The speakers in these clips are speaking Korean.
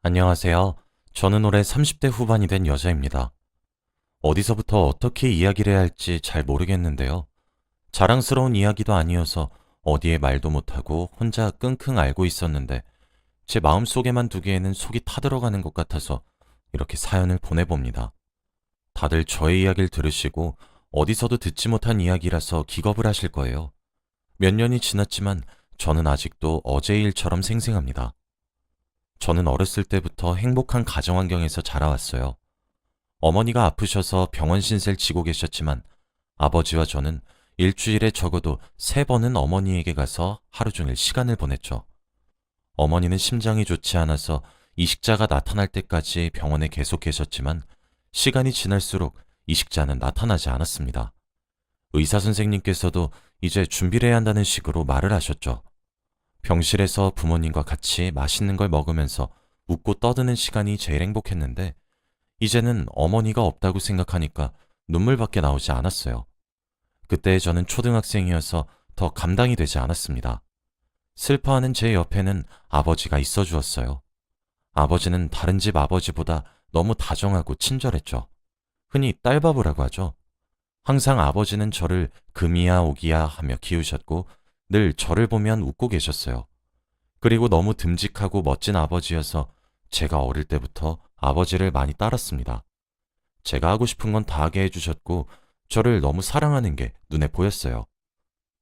안녕하세요. 저는 올해 30대 후반이 된 여자입니다. 어디서부터 어떻게 이야기를 해야 할지 잘 모르겠는데요. 자랑스러운 이야기도 아니어서 어디에 말도 못하고 혼자 끙끙 앓고 있었는데 제 마음속에만 두기에는 속이 타들어가는 것 같아서 이렇게 사연을 보내봅니다. 다들 저의 이야기를 들으시고 어디서도 듣지 못한 이야기라서 기겁을 하실 거예요. 몇 년이 지났지만 저는 아직도 어제의 일처럼 생생합니다. 저는 어렸을 때부터 행복한 가정 환경에서 자라왔어요. 어머니가 아프셔서 병원 신세를 지고 계셨지만 아버지와 저는 일주일에 적어도 3번은 어머니에게 가서 하루 종일 시간을 보냈죠. 어머니는 심장이 좋지 않아서 이식자가 나타날 때까지 병원에 계속 계셨지만 시간이 지날수록 이식자는 나타나지 않았습니다. 의사 선생님께서도 이제 준비를 해야 한다는 식으로 말을 하셨죠. 병실에서 부모님과 같이 맛있는 걸 먹으면서 웃고 떠드는 시간이 제일 행복했는데 이제는 어머니가 없다고 생각하니까 눈물밖에 나오지 않았어요. 그때 저는 초등학생이어서 더 감당이 되지 않았습니다. 슬퍼하는 제 옆에는 아버지가 있어 주었어요. 아버지는 다른 집 아버지보다 너무 다정하고 친절했죠. 흔히 딸바보라고 하죠. 항상 아버지는 저를 금이야 오기야 하며 키우셨고 늘 저를 보면 웃고 계셨어요. 그리고 너무 듬직하고 멋진 아버지여서 제가 어릴 때부터 아버지를 많이 따랐습니다. 제가 하고 싶은 건 다 하게 해주셨고 저를 너무 사랑하는 게 눈에 보였어요.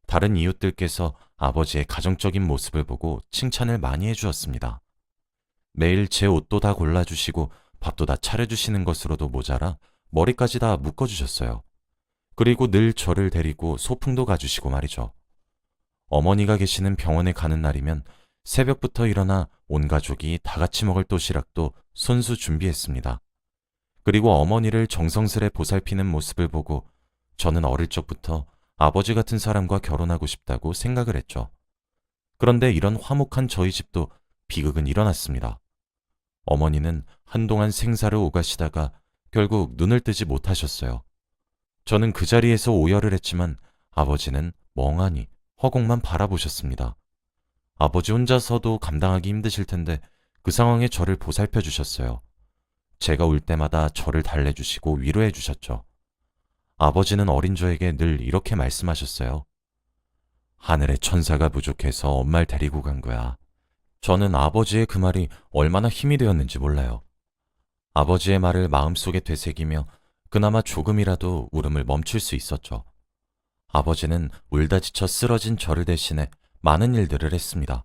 다른 이웃들께서 아버지의 가정적인 모습을 보고 칭찬을 많이 해주었습니다. 매일 제 옷도 다 골라주시고 밥도 다 차려주시는 것으로도 모자라 머리까지 다 묶어주셨어요. 그리고 늘 저를 데리고 소풍도 가주시고 말이죠. 어머니가 계시는 병원에 가는 날이면 새벽부터 일어나 온 가족이 다 같이 먹을 도시락도 손수 준비했습니다. 그리고 어머니를 정성스레 보살피는 모습을 보고 저는 어릴 적부터 아버지 같은 사람과 결혼하고 싶다고 생각을 했죠. 그런데 이런 화목한 저희 집도 비극은 일어났습니다. 어머니는 한동안 생사를 오가시다가 결국 눈을 뜨지 못하셨어요. 저는 그 자리에서 오열을 했지만 아버지는 멍하니 허공만 바라보셨습니다. 아버지 혼자서도 감당하기 힘드실 텐데 그 상황에 저를 보살펴 주셨어요. 제가 울 때마다 저를 달래주시고 위로해 주셨죠. 아버지는 어린 저에게 늘 이렇게 말씀하셨어요. 하늘의 천사가 부족해서 엄마를 데리고 간 거야. 저는 아버지의 그 말이 얼마나 힘이 되었는지 몰라요. 아버지의 말을 마음속에 되새기며 그나마 조금이라도 울음을 멈출 수 있었죠. 아버지는 울다 지쳐 쓰러진 저를 대신해 많은 일들을 했습니다.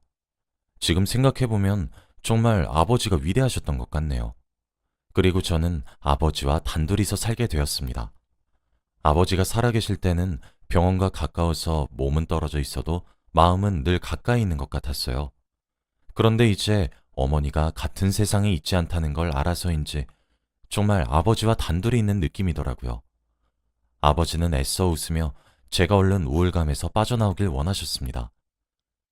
지금 생각해보면 정말 아버지가 위대하셨던 것 같네요. 그리고 저는 아버지와 단둘이서 살게 되었습니다. 아버지가 살아계실 때는 병원과 가까워서 몸은 떨어져 있어도 마음은 늘 가까이 있는 것 같았어요. 그런데 이제 어머니가 같은 세상에 있지 않다는 걸 알아서인지 정말 아버지와 단둘이 있는 느낌이더라고요. 아버지는 애써 웃으며 제가 얼른 우울감에서 빠져나오길 원하셨습니다.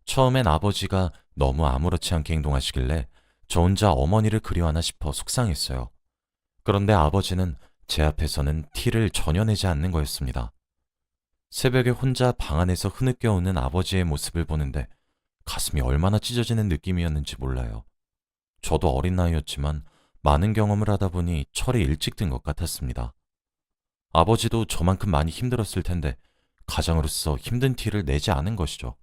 처음엔 아버지가 너무 아무렇지 않게 행동하시길래 저 혼자 어머니를 그리워하나 싶어 속상했어요. 그런데 아버지는 제 앞에서는 티를 전혀 내지 않는 거였습니다. 새벽에 혼자 방 안에서 흐느껴 오는 아버지의 모습을 보는데 가슴이 얼마나 찢어지는 느낌이었는지 몰라요. 저도 어린 나이였지만 많은 경험을 하다 보니 철이 일찍 든 것 같았습니다. 아버지도 저만큼 많이 힘들었을 텐데 가장으로서 힘든 티를 내지 않은 것이죠.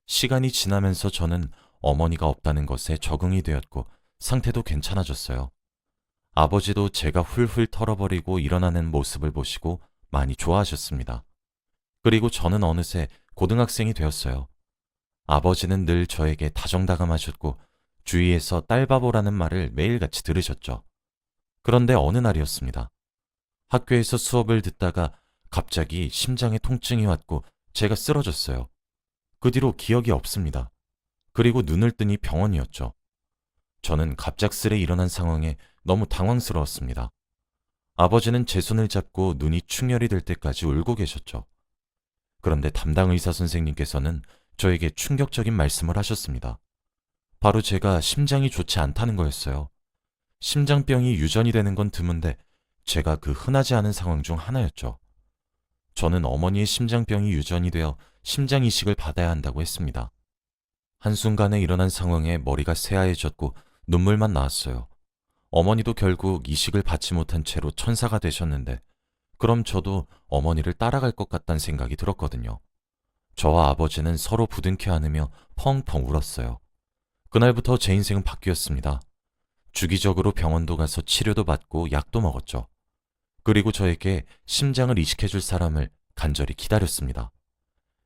시간이 지나면서 저는 어머니가 없다는 것에 적응이 되었고 상태도 괜찮아졌어요. 아버지도 제가 훌훌 털어버리고 일어나는 모습을 보시고 많이 좋아하셨습니다. 그리고 저는 어느새 고등학생이 되었어요. 아버지는 늘 저에게 다정다감하셨고 주위에서 딸바보라는 말을 매일같이 들으셨죠. 그런데 어느 날이었습니다. 학교에서 수업을 듣다가 갑자기 심장에 통증이 왔고 제가 쓰러졌어요. 그 뒤로 기억이 없습니다. 그리고 눈을 뜨니 병원이었죠. 저는 갑작스레 일어난 상황에 너무 당황스러웠습니다. 아버지는 제 손을 잡고 눈이 충혈이 될 때까지 울고 계셨죠. 그런데 담당 의사 선생님께서는 저에게 충격적인 말씀을 하셨습니다. 바로 제가 심장이 좋지 않다는 거였어요. 심장병이 유전이 되는 건 드문데 제가 그 흔하지 않은 상황 중 하나였죠. 저는 어머니의 심장병이 유전이 되어 심장 이식을 받아야 한다고 했습니다. 한순간에 일어난 상황에 머리가 새하얘졌고 눈물만 나왔어요. 어머니도 결국 이식을 받지 못한 채로 천사가 되셨는데 그럼 저도 어머니를 따라갈 것 같다는 생각이 들었거든요. 저와 아버지는 서로 부둥켜 안으며 펑펑 울었어요. 그날부터 제 인생은 바뀌었습니다. 주기적으로 병원도 가서 치료도 받고 약도 먹었죠. 그리고 저에게 심장을 이식해줄 사람을 간절히 기다렸습니다.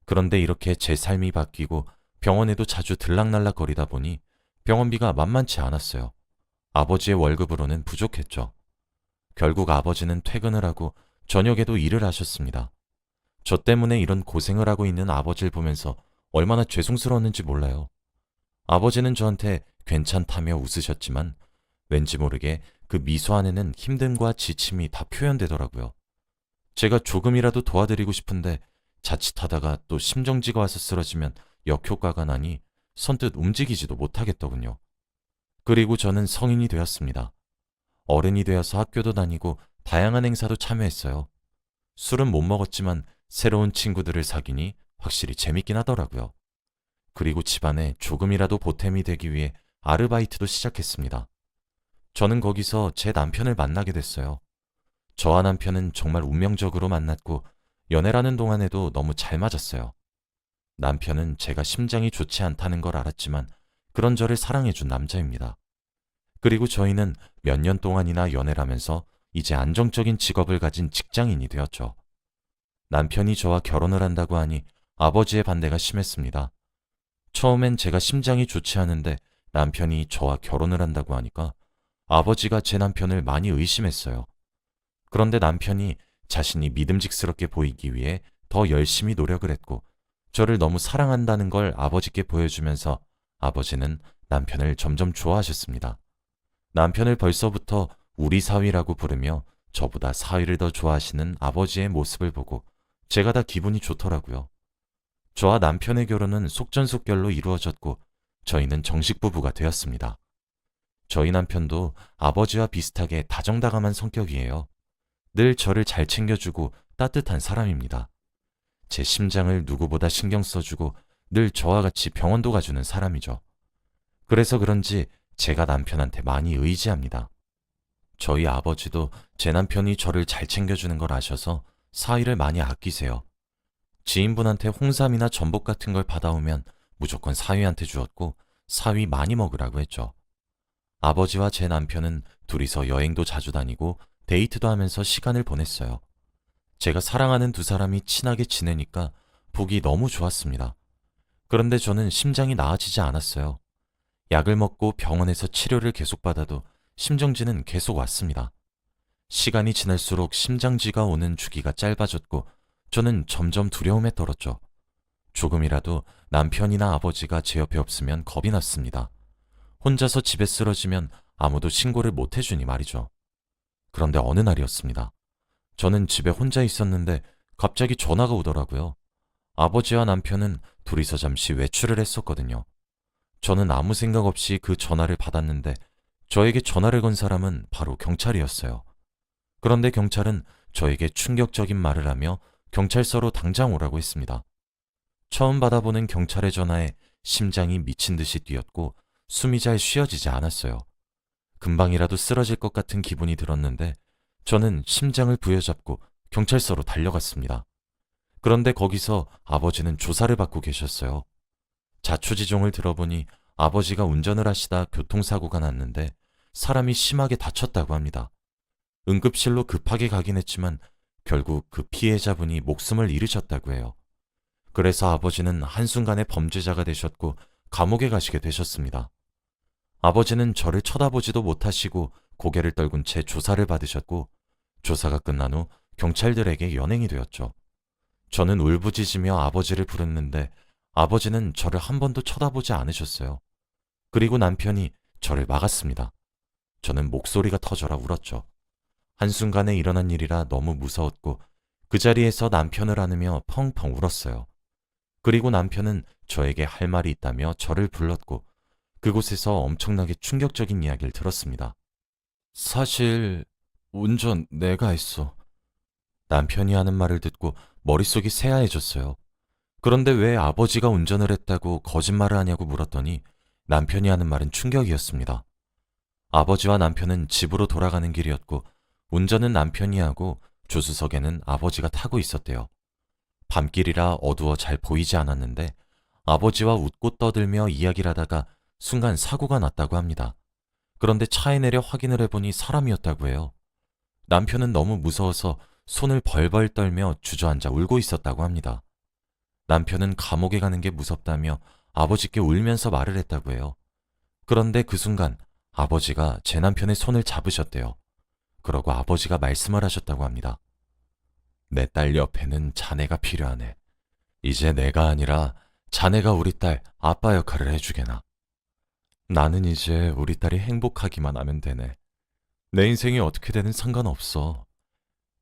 그런데 이렇게 제 삶이 바뀌고 병원에도 자주 들락날락 거리다 보니 병원비가 만만치 않았어요. 아버지의 월급으로는 부족했죠. 결국 아버지는 퇴근을 하고 저녁에도 일을 하셨습니다. 저 때문에 이런 고생을 하고 있는 아버지를 보면서 얼마나 죄송스러웠는지 몰라요. 아버지는 저한테 괜찮다며 웃으셨지만 왠지 모르게 그 미소 안에는 힘듦과 지침이 다 표현되더라고요. 제가 조금이라도 도와드리고 싶은데 자칫하다가 또 심정지가 와서 쓰러지면 역효과가 나니 선뜻 움직이지도 못하겠더군요. 그리고 저는 성인이 되었습니다. 어른이 되어서 학교도 다니고 다양한 행사도 참여했어요. 술은 못 먹었지만 새로운 친구들을 사귀니 확실히 재밌긴 하더라고요. 그리고 집안에 조금이라도 보탬이 되기 위해 아르바이트도 시작했습니다. 저는 거기서 제 남편을 만나게 됐어요. 저와 남편은 정말 운명적으로 만났고 연애라는 동안에도 너무 잘 맞았어요. 남편은 제가 심장이 좋지 않다는 걸 알았지만 그런 저를 사랑해준 남자입니다. 그리고 저희는 몇 년 동안이나 연애를 하면서 이제 안정적인 직업을 가진 직장인이 되었죠. 남편이 저와 결혼을 한다고 하니 아버지의 반대가 심했습니다. 처음엔 제가 심장이 좋지 않은데 남편이 저와 결혼을 한다고 하니까 아버지가 제 남편을 많이 의심했어요. 그런데 남편이 자신이 믿음직스럽게 보이기 위해 더 열심히 노력을 했고 저를 너무 사랑한다는 걸 아버지께 보여주면서 아버지는 남편을 점점 좋아하셨습니다. 남편을 벌써부터 우리 사위라고 부르며 저보다 사위를 더 좋아하시는 아버지의 모습을 보고 제가 다 기분이 좋더라고요. 저와 남편의 결혼은 속전속결로 이루어졌고 저희는 정식 부부가 되었습니다. 저희 남편도 아버지와 비슷하게 다정다감한 성격이에요. 늘 저를 잘 챙겨주고 따뜻한 사람입니다. 제 심장을 누구보다 신경 써주고 늘 저와 같이 병원도 가주는 사람이죠. 그래서 그런지 제가 남편한테 많이 의지합니다. 저희 아버지도 제 남편이 저를 잘 챙겨주는 걸 아셔서 사위를 많이 아끼세요. 지인분한테 홍삼이나 전복 같은 걸 받아오면 무조건 사위한테 주었고 사위 많이 먹으라고 했죠. 아버지와 제 남편은 둘이서 여행도 자주 다니고 데이트도 하면서 시간을 보냈어요. 제가 사랑하는 두 사람이 친하게 지내니까 보기 너무 좋았습니다. 그런데 저는 심장이 나아지지 않았어요. 약을 먹고 병원에서 치료를 계속 받아도 심정지는 계속 왔습니다. 시간이 지날수록 심장지가 오는 주기가 짧아졌고 저는 점점 두려움에 떨었죠. 조금이라도 남편이나 아버지가 제 옆에 없으면 겁이 났습니다. 혼자서 집에 쓰러지면 아무도 신고를 못 해주니 말이죠. 그런데 어느 날이었습니다. 저는 집에 혼자 있었는데 갑자기 전화가 오더라고요. 아버지와 남편은 둘이서 잠시 외출을 했었거든요. 저는 아무 생각 없이 그 전화를 받았는데 저에게 전화를 건 사람은 바로 경찰이었어요. 그런데 경찰은 저에게 충격적인 말을 하며 경찰서로 당장 오라고 했습니다. 처음 받아보는 경찰의 전화에 심장이 미친 듯이 뛰었고 숨이 잘 쉬어지지 않았어요. 금방이라도 쓰러질 것 같은 기분이 들었는데 저는 심장을 부여잡고 경찰서로 달려갔습니다. 그런데 거기서 아버지는 조사를 받고 계셨어요. 자초지종을 들어보니 아버지가 운전을 하시다 교통사고가 났는데 사람이 심하게 다쳤다고 합니다. 응급실로 급하게 가긴 했지만 결국 그 피해자분이 목숨을 잃으셨다고 해요. 그래서 아버지는 한순간에 범죄자가 되셨고 감옥에 가시게 되셨습니다. 아버지는 저를 쳐다보지도 못하시고 고개를 떨군 채 조사를 받으셨고 조사가 끝난 후 경찰들에게 연행이 되었죠. 저는 울부짖으며 아버지를 부르는데 아버지는 저를 한 번도 쳐다보지 않으셨어요. 그리고 남편이 저를 막았습니다. 저는 목소리가 터져라 울었죠. 한순간에 일어난 일이라 너무 무서웠고 그 자리에서 남편을 안으며 펑펑 울었어요. 그리고 남편은 저에게 할 말이 있다며 저를 불렀고 그곳에서 엄청나게 충격적인 이야기를 들었습니다. 사실 운전 내가 했어. 남편이 하는 말을 듣고 머릿속이 새하얘졌어요. 그런데 왜 아버지가 운전을 했다고 거짓말을 하냐고 물었더니 남편이 하는 말은 충격이었습니다. 아버지와 남편은 집으로 돌아가는 길이었고 운전은 남편이 하고 조수석에는 아버지가 타고 있었대요. 밤길이라 어두워 잘 보이지 않았는데 아버지와 웃고 떠들며 이야기를 하다가 순간 사고가 났다고 합니다. 그런데 차에 내려 확인을 해보니 사람이었다고 해요. 남편은 너무 무서워서 손을 벌벌 떨며 주저앉아 울고 있었다고 합니다. 남편은 감옥에 가는 게 무섭다며 아버지께 울면서 말을 했다고 해요. 그런데 그 순간 아버지가 제 남편의 손을 잡으셨대요. 그러고 아버지가 말씀을 하셨다고 합니다. 내 딸 옆에는 자네가 필요하네. 이제 내가 아니라 자네가 우리 딸 아빠 역할을 해주게나. 나는 이제 우리 딸이 행복하기만 하면 되네. 내 인생이 어떻게 되든 상관없어.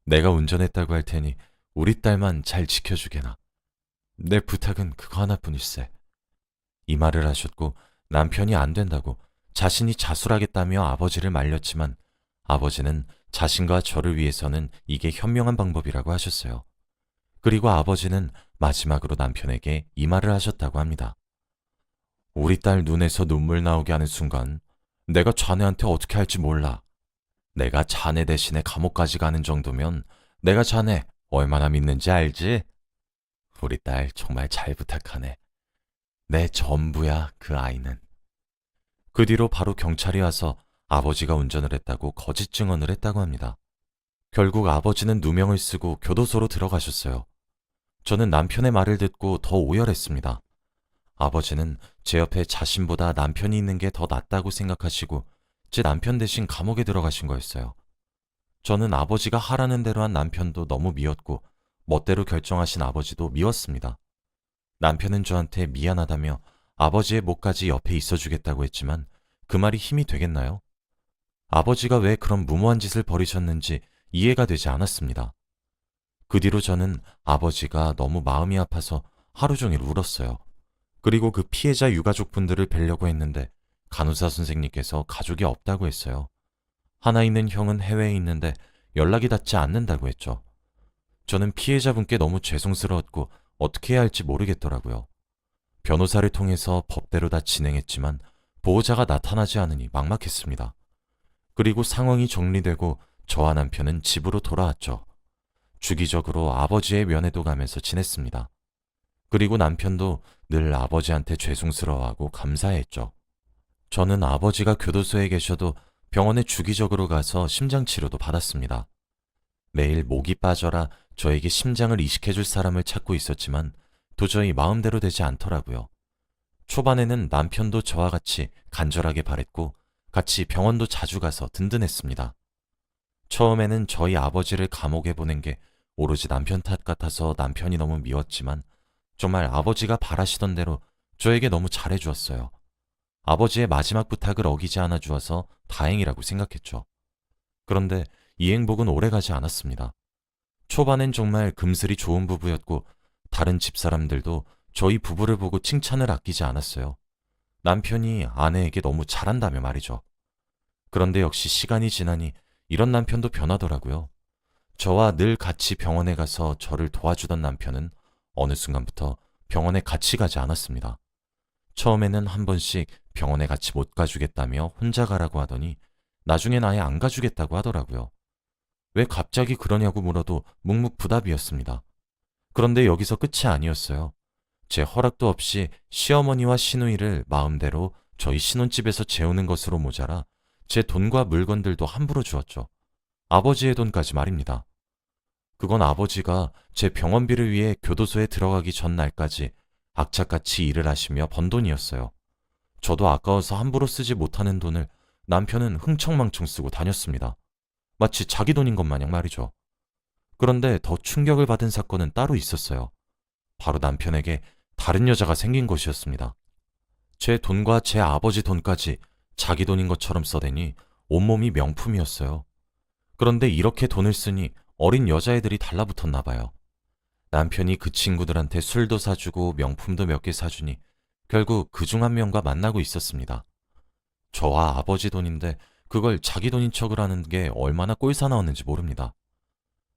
내가 운전했다고 할 테니 우리 딸만 잘 지켜주게나. 내 부탁은 그거 하나뿐일세. 이 말을 하셨고 남편이 안 된다고 자신이 자수하겠다며 아버지를 말렸지만 아버지는 자신과 저를 위해서는 이게 현명한 방법이라고 하셨어요. 그리고 아버지는 마지막으로 남편에게 이 말을 하셨다고 합니다. 우리 딸 눈에서 눈물 나오게 하는 순간 내가 자네한테 어떻게 할지 몰라. 내가 자네 대신에 감옥까지 가는 정도면 내가 자네 얼마나 믿는지 알지? 우리 딸 정말 잘 부탁하네. 내 전부야, 그 아이는. 그 뒤로 바로 경찰이 와서 아버지가 운전을 했다고 거짓 증언을 했다고 합니다. 결국 아버지는 누명을 쓰고 교도소로 들어가셨어요. 저는 남편의 말을 듣고 더 오열했습니다. 아버지는 제 옆에 자신보다 남편이 있는 게 더 낫다고 생각하시고 제 남편 대신 감옥에 들어가신 거였어요. 저는 아버지가 하라는 대로 한 남편도 너무 미웠고 멋대로 결정하신 아버지도 미웠습니다. 남편은 저한테 미안하다며 아버지의 목까지 옆에 있어주겠다고 했지만 그 말이 힘이 되겠나요? 아버지가 왜 그런 무모한 짓을 벌이셨는지 이해가 되지 않았습니다. 그 뒤로 저는 아버지가 너무 마음이 아파서 하루 종일 울었어요. 그리고 그 피해자 유가족분들을 뵈려고 했는데 간호사 선생님께서 가족이 없다고 했어요. 하나 있는 형은 해외에 있는데 연락이 닿지 않는다고 했죠. 저는 피해자분께 너무 죄송스러웠고 어떻게 해야 할지 모르겠더라고요. 변호사를 통해서 법대로 다 진행했지만 보호자가 나타나지 않으니 막막했습니다. 그리고 상황이 정리되고 저와 남편은 집으로 돌아왔죠. 주기적으로 아버지의 면회도 가면서 지냈습니다. 그리고 남편도 늘 아버지한테 죄송스러워하고 감사했죠. 저는 아버지가 교도소에 계셔도 병원에 주기적으로 가서 심장치료도 받았습니다. 매일 목이 빠져라 저에게 심장을 이식해줄 사람을 찾고 있었지만 도저히 마음대로 되지 않더라고요. 초반에는 남편도 저와 같이 간절하게 바랬고 같이 병원도 자주 가서 든든했습니다. 처음에는 저희 아버지를 감옥에 보낸 게 오로지 남편 탓 같아서 남편이 너무 미웠지만 정말 아버지가 바라시던 대로 저에게 너무 잘해주었어요. 아버지의 마지막 부탁을 어기지 않아 주어서 다행이라고 생각했죠. 그런데 이 행복은 오래가지 않았습니다. 초반엔 정말 금슬이 좋은 부부였고 다른 집사람들도 저희 부부를 보고 칭찬을 아끼지 않았어요. 남편이 아내에게 너무 잘한다며 말이죠. 그런데 역시 시간이 지나니 이런 남편도 변하더라고요. 저와 늘 같이 병원에 가서 저를 도와주던 남편은 어느 순간부터 병원에 같이 가지 않았습니다. 처음에는 한 번씩 병원에 같이 못 가주겠다며 혼자 가라고 하더니 나중엔 아예 안 가주겠다고 하더라고요. 왜 갑자기 그러냐고 물어도 묵묵부답이었습니다. 그런데 여기서 끝이 아니었어요. 제 허락도 없이 시어머니와 시누이를 마음대로 저희 신혼집에서 재우는 것으로 모자라 제 돈과 물건들도 함부로 주었죠. 아버지의 돈까지 말입니다. 그건 아버지가 제 병원비를 위해 교도소에 들어가기 전날까지 악착같이 일을 하시며 번 돈이었어요. 저도 아까워서 함부로 쓰지 못하는 돈을 남편은 흥청망청 쓰고 다녔습니다. 마치 자기 돈인 것 마냥 말이죠. 그런데 더 충격을 받은 사건은 따로 있었어요. 바로 남편에게 다른 여자가 생긴 것이었습니다. 제 돈과 제 아버지 돈까지 자기 돈인 것처럼 써대니 온몸이 명품이었어요. 그런데 이렇게 돈을 쓰니 어린 여자애들이 달라붙었나 봐요. 남편이 그 친구들한테 술도 사주고 명품도 몇 개 사주니 결국 그중 한 명과 만나고 있었습니다. 저와 아버지 돈인데 그걸 자기 돈인 척을 하는 게 얼마나 꼴사나웠는지 모릅니다.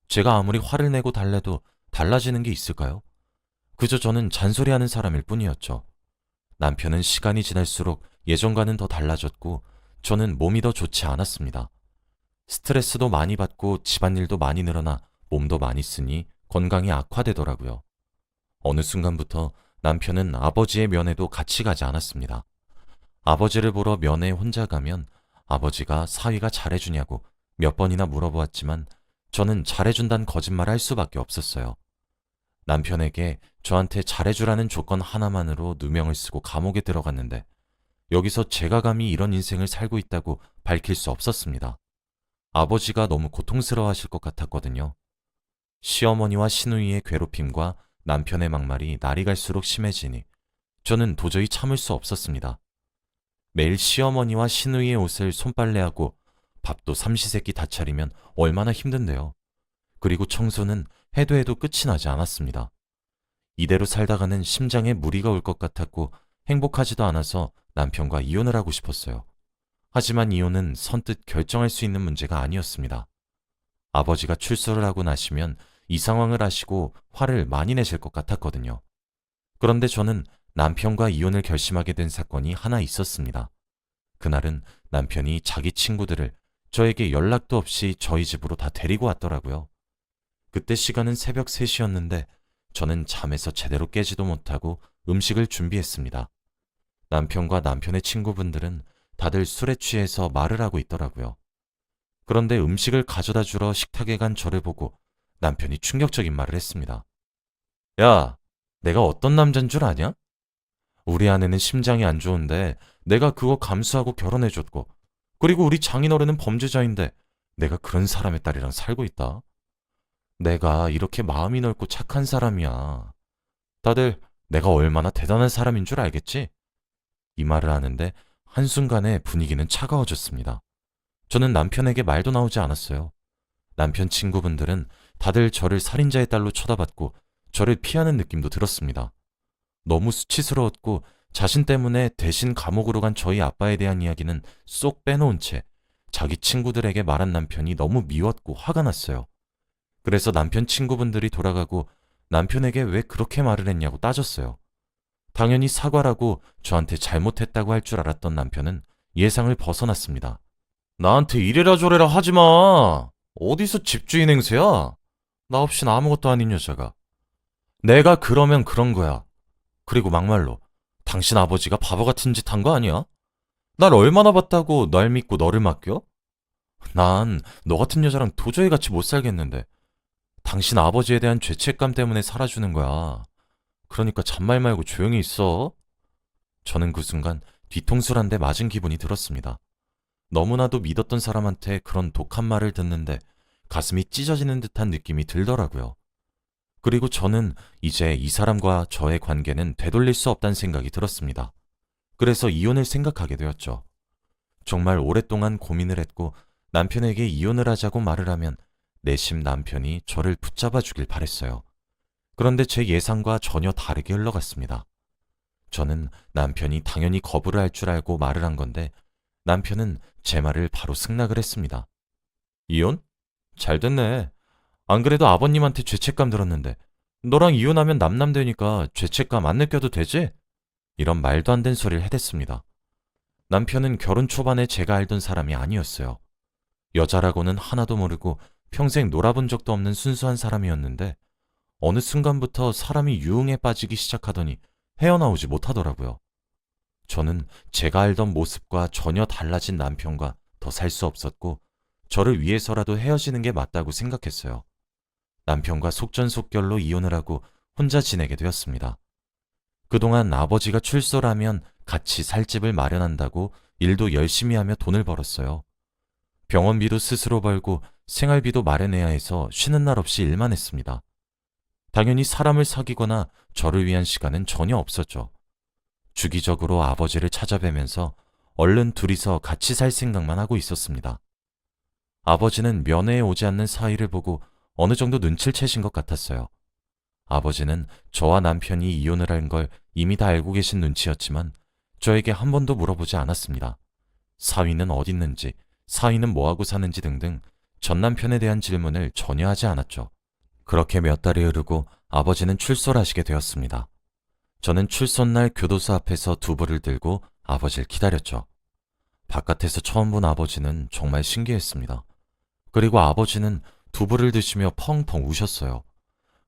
제가 아무리 화를 내고 달래도 달라지는 게 있을까요? 그저 저는 잔소리하는 사람일 뿐이었죠. 남편은 시간이 지날수록 예전과는 더 달라졌고 저는 몸이 더 좋지 않았습니다. 스트레스도 많이 받고 집안일도 많이 늘어나 몸도 많이 쓰니 건강이 악화되더라고요. 어느 순간부터 남편은 아버지의 면회도 같이 가지 않았습니다. 아버지를 보러 면회에 혼자 가면 아버지가 사위가 잘해주냐고 몇 번이나 물어보았지만 저는 잘해준다는 거짓말을 할 수밖에 없었어요. 남편에게 저한테 잘해주라는 조건 하나만으로 누명을 쓰고 감옥에 들어갔는데 여기서 제가 감히 이런 인생을 살고 있다고 밝힐 수 없었습니다. 아버지가 너무 고통스러워하실 것 같았거든요. 시어머니와 시누이의 괴롭힘과 남편의 막말이 날이 갈수록 심해지니 저는 도저히 참을 수 없었습니다. 매일 시어머니와 시누이의 옷을 손빨래하고 밥도 삼시세끼 다 차리면 얼마나 힘든데요. 그리고 청소는 해도 해도 끝이 나지 않았습니다. 이대로 살다가는 심장에 무리가 올 것 같았고 행복하지도 않아서 남편과 이혼을 하고 싶었어요. 하지만 이혼은 선뜻 결정할 수 있는 문제가 아니었습니다. 아버지가 출소를 하고 나시면 이 상황을 아시고 화를 많이 내실 것 같았거든요. 그런데 저는 남편과 이혼을 결심하게 된 사건이 하나 있었습니다. 그날은 남편이 자기 친구들을 저에게 연락도 없이 저희 집으로 다 데리고 왔더라고요. 그때 시간은 새벽 3시였는데 저는 잠에서 제대로 깨지도 못하고 음식을 준비했습니다. 남편과 남편의 친구분들은 다들 술에 취해서 말을 하고 있더라고요. 그런데 음식을 가져다 주러 식탁에 간 저를 보고 남편이 충격적인 말을 했습니다. 야, 내가 어떤 남잔 줄 아냐? 우리 아내는 심장이 안 좋은데 내가 그거 감수하고 결혼해줬고, 그리고 우리 장인어른은 범죄자인데 내가 그런 사람의 딸이랑 살고 있다. 내가 이렇게 마음이 넓고 착한 사람이야. 다들 내가 얼마나 대단한 사람인 줄 알겠지? 이 말을 하는데 한순간에 분위기는 차가워졌습니다. 저는 남편에게 말도 나오지 않았어요. 남편 친구분들은 다들 저를 살인자의 딸로 쳐다봤고 저를 피하는 느낌도 들었습니다. 너무 수치스러웠고 자신 때문에 대신 감옥으로 간 저희 아빠에 대한 이야기는 쏙 빼놓은 채 자기 친구들에게 말한 남편이 너무 미웠고 화가 났어요. 그래서 남편 친구분들이 돌아가고 남편에게 왜 그렇게 말을 했냐고 따졌어요. 당연히 사과라고 저한테 잘못했다고 할 줄 알았던 남편은 예상을 벗어났습니다. 나한테 이래라 저래라 하지 마. 어디서 집주인 행세야? 나 없이는 아무것도 아닌 여자가. 내가 그러면 그런 거야. 그리고 막말로 당신 아버지가 바보 같은 짓 한 거 아니야? 날 얼마나 봤다고 날 믿고 너를 맡겨? 난 너 같은 여자랑 도저히 같이 못 살겠는데 당신 아버지에 대한 죄책감 때문에 살아주는 거야. 그러니까 잔말 말고 조용히 있어. 저는 그 순간 뒤통수를 한 대 맞은 기분이 들었습니다. 너무나도 믿었던 사람한테 그런 독한 말을 듣는데 가슴이 찢어지는 듯한 느낌이 들더라고요. 그리고 저는 이제 이 사람과 저의 관계는 되돌릴 수 없다는 생각이 들었습니다. 그래서 이혼을 생각하게 되었죠. 정말 오랫동안 고민을 했고 남편에게 이혼을 하자고 말을 하면 내심 남편이 저를 붙잡아 주길 바랬어요. 그런데 제 예상과 전혀 다르게 흘러갔습니다. 저는 남편이 당연히 거부를 할 줄 알고 말을 한 건데 남편은 제 말을 바로 승낙을 했습니다. 이혼? 잘 됐네. 안 그래도 아버님한테 죄책감 들었는데 너랑 이혼하면 남남되니까 죄책감 안 느껴도 되지? 이런 말도 안 되는 소리를 해댔습니다. 남편은 결혼 초반에 제가 알던 사람이 아니었어요. 여자라고는 하나도 모르고 평생 놀아본 적도 없는 순수한 사람이었는데 어느 순간부터 사람이 유흥에 빠지기 시작하더니 헤어나오지 못하더라고요. 저는 제가 알던 모습과 전혀 달라진 남편과 더 살 수 없었고 저를 위해서라도 헤어지는 게 맞다고 생각했어요. 남편과 속전속결로 이혼을 하고 혼자 지내게 되었습니다. 그동안 아버지가 출소를 하면 같이 살 집을 마련한다고 일도 열심히 하며 돈을 벌었어요. 병원비도 스스로 벌고 생활비도 마련해야 해서 쉬는 날 없이 일만 했습니다. 당연히 사람을 사귀거나 저를 위한 시간은 전혀 없었죠. 주기적으로 아버지를 찾아뵈면서 얼른 둘이서 같이 살 생각만 하고 있었습니다. 아버지는 면회에 오지 않는 사이를 보고 어느 정도 눈치를 채신 것 같았어요. 아버지는 저와 남편이 이혼을 한 걸 이미 다 알고 계신 눈치였지만 저에게 한 번도 물어보지 않았습니다. 사위는 어딨는지, 사위는 뭐하고 사는지 등등 전 남편에 대한 질문을 전혀 하지 않았죠. 그렇게 몇 달이 흐르고 아버지는 출소를 하시게 되었습니다. 저는 출소날 교도소 앞에서 두부를 들고 아버지를 기다렸죠. 바깥에서 처음 본 아버지는 정말 신기했습니다. 그리고 아버지는 두부를 드시며 펑펑 우셨어요.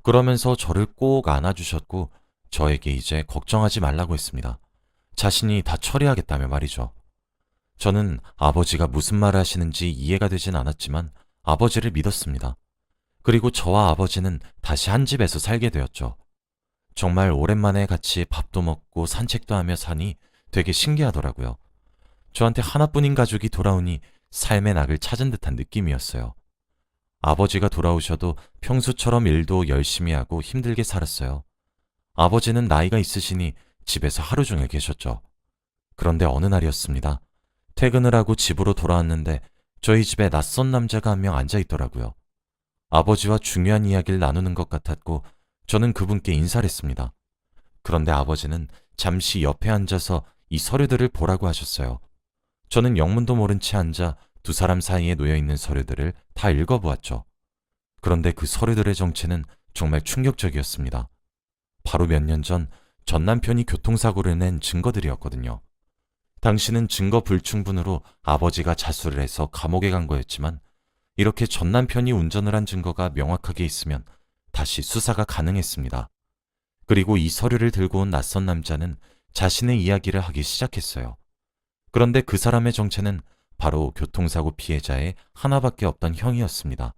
그러면서 저를 꼭 안아주셨고 저에게 이제 걱정하지 말라고 했습니다. 자신이 다 처리하겠다며 말이죠. 저는 아버지가 무슨 말을 하시는지 이해가 되진 않았지만 아버지를 믿었습니다. 그리고 저와 아버지는 다시 한 집에서 살게 되었죠. 정말 오랜만에 같이 밥도 먹고 산책도 하며 사니 되게 신기하더라고요. 저한테 하나뿐인 가족이 돌아오니 삶의 낙을 찾은 듯한 느낌이었어요. 아버지가 돌아오셔도 평소처럼 일도 열심히 하고 힘들게 살았어요. 아버지는 나이가 있으시니 집에서 하루 종일 계셨죠. 그런데 어느 날이었습니다. 퇴근을 하고 집으로 돌아왔는데 저희 집에 낯선 남자가 한 명 앉아 있더라고요. 아버지와 중요한 이야기를 나누는 것 같았고 저는 그분께 인사를 했습니다. 그런데 아버지는 잠시 옆에 앉아서 이 서류들을 보라고 하셨어요. 저는 영문도 모른 채 앉아 두 사람 사이에 놓여 있는 서류들을 다 읽어보았죠. 그런데 그 서류들의 정체는 정말 충격적이었습니다. 바로 몇 년 전 남편이 교통사고를 낸 증거들이었거든요. 당시는 증거 불충분으로 아버지가 자수를 해서 감옥에 간 거였지만 이렇게 전 남편이 운전을 한 증거가 명확하게 있으면 다시 수사가 가능했습니다. 그리고 이 서류를 들고 온 낯선 남자는 자신의 이야기를 하기 시작했어요. 그런데 그 사람의 정체는 바로 교통사고 피해자의 하나밖에 없던 형이었습니다.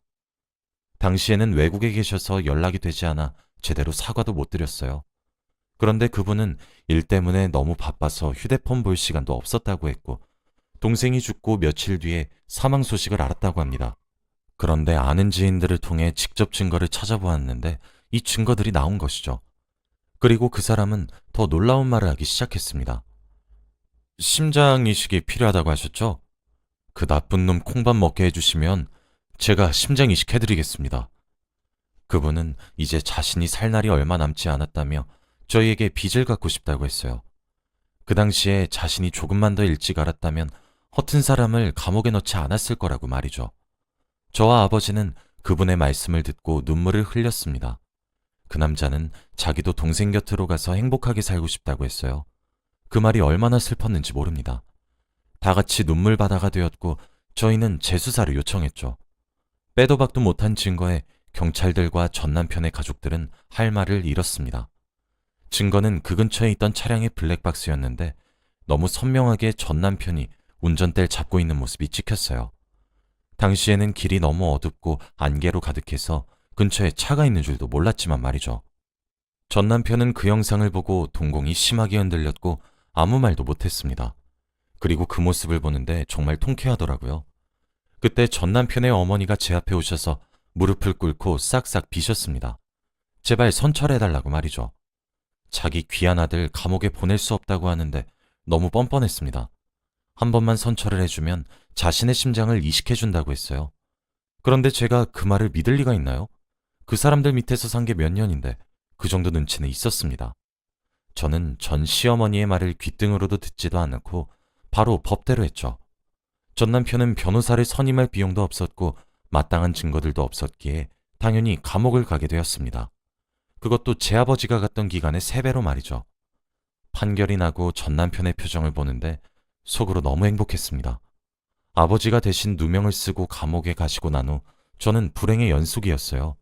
당시에는 외국에 계셔서 연락이 되지 않아 제대로 사과도 못 드렸어요. 그런데 그분은 일 때문에 너무 바빠서 휴대폰 볼 시간도 없었다고 했고 동생이 죽고 며칠 뒤에 사망 소식을 알았다고 합니다. 그런데 아는 지인들을 통해 직접 증거를 찾아보았는데 이 증거들이 나온 것이죠. 그리고 그 사람은 더 놀라운 말을 하기 시작했습니다. 심장 이식이 필요하다고 하셨죠? 그 나쁜 놈 콩밥 먹게 해주시면 제가 심장 이식해드리겠습니다. 그분은 이제 자신이 살 날이 얼마 남지 않았다며 저희에게 빚을 갚고 싶다고 했어요. 그 당시에 자신이 조금만 더 일찍 알았다면 허튼 사람을 감옥에 넣지 않았을 거라고 말이죠. 저와 아버지는 그분의 말씀을 듣고 눈물을 흘렸습니다. 그 남자는 자기도 동생 곁으로 가서 행복하게 살고 싶다고 했어요. 그 말이 얼마나 슬펐는지 모릅니다. 다 같이 눈물바다가 되었고 저희는 재수사를 요청했죠. 빼도 박도 못한 증거에 경찰들과 전 남편의 가족들은 할 말을 잃었습니다. 증거는 그 근처에 있던 차량의 블랙박스였는데 너무 선명하게 전 남편이 운전대를 잡고 있는 모습이 찍혔어요. 당시에는 길이 너무 어둡고 안개로 가득해서 근처에 차가 있는 줄도 몰랐지만 말이죠. 전 남편은 그 영상을 보고 동공이 심하게 흔들렸고 아무 말도 못했습니다. 그리고 그 모습을 보는데 정말 통쾌하더라고요. 그때 전 남편의 어머니가 제 앞에 오셔서 무릎을 꿇고 싹싹 비셨습니다. 제발 선처해달라고 말이죠. 자기 귀한 아들 감옥에 보낼 수 없다고 하는데 너무 뻔뻔했습니다. 한 번만 선처를 해주면 자신의 심장을 이식해준다고 했어요. 그런데 제가 그 말을 믿을 리가 있나요? 그 사람들 밑에서 산 게 몇 년인데 그 정도 눈치는 있었습니다. 저는 전 시어머니의 말을 귓등으로도 듣지도 않고 바로 법대로 했죠. 전 남편은 변호사를 선임할 비용도 없었고 마땅한 증거들도 없었기에 당연히 감옥을 가게 되었습니다. 그것도 제 아버지가 갔던 기간의 3배로 말이죠. 판결이 나고 전 남편의 표정을 보는데 속으로 너무 행복했습니다. 아버지가 대신 누명을 쓰고 감옥에 가시고 난 후 저는 불행의 연속이었어요.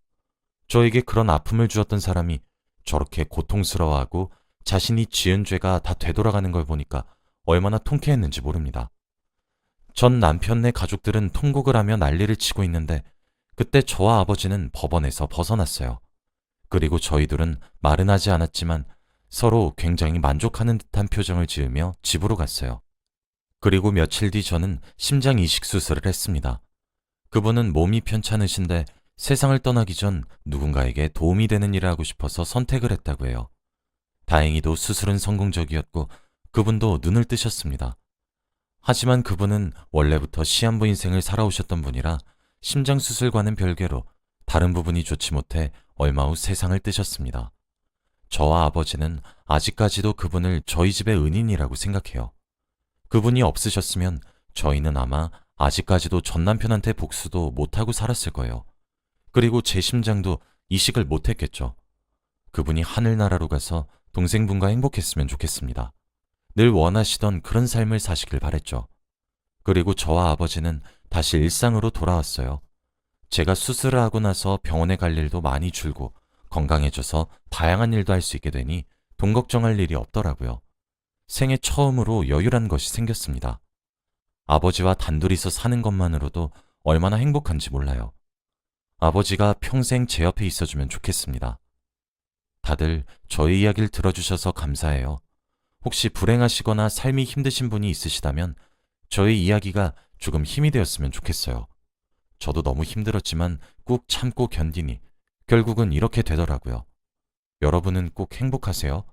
저에게 그런 아픔을 주었던 사람이 저렇게 고통스러워하고 자신이 지은 죄가 다 되돌아가는 걸 보니까 얼마나 통쾌했는지 모릅니다. 전 남편네 가족들은 통곡을 하며 난리를 치고 있는데 그때 저와 아버지는 법원에서 벗어났어요. 그리고 저희들은 말은 하지 않았지만 서로 굉장히 만족하는 듯한 표정을 지으며 집으로 갔어요. 그리고 며칠 뒤 저는 심장 이식 수술을 했습니다. 그분은 몸이 편찮으신데 세상을 떠나기 전 누군가에게 도움이 되는 일을 하고 싶어서 선택을 했다고 해요. 다행히도 수술은 성공적이었고 그분도 눈을 뜨셨습니다. 하지만 그분은 원래부터 시한부 인생을 살아오셨던 분이라 심장 수술과는 별개로 다른 부분이 좋지 못해 얼마 후 세상을 뜨셨습니다. 저와 아버지는 아직까지도 그분을 저희 집의 은인이라고 생각해요. 그분이 없으셨으면 저희는 아마 아직까지도 전 남편한테 복수도 못하고 살았을 거예요. 그리고 제 심장도 이식을 못했겠죠. 그분이 하늘나라로 가서 동생분과 행복했으면 좋겠습니다. 늘 원하시던 그런 삶을 사시길 바랬죠. 그리고 저와 아버지는 다시 일상으로 돌아왔어요. 제가 수술을 하고 나서 병원에 갈 일도 많이 줄고 건강해져서 다양한 일도 할 수 있게 되니 돈 걱정할 일이 없더라고요. 생애 처음으로 여유란 것이 생겼습니다. 아버지와 단둘이서 사는 것만으로도 얼마나 행복한지 몰라요. 아버지가 평생 제 옆에 있어주면 좋겠습니다. 다들 저희 이야기를 들어주셔서 감사해요. 혹시 불행하시거나 삶이 힘드신 분이 있으시다면 저희 이야기가 조금 힘이 되었으면 좋겠어요. 저도 너무 힘들었지만 꾹 참고 견디니 결국은 이렇게 되더라고요. 여러분은 꼭 행복하세요.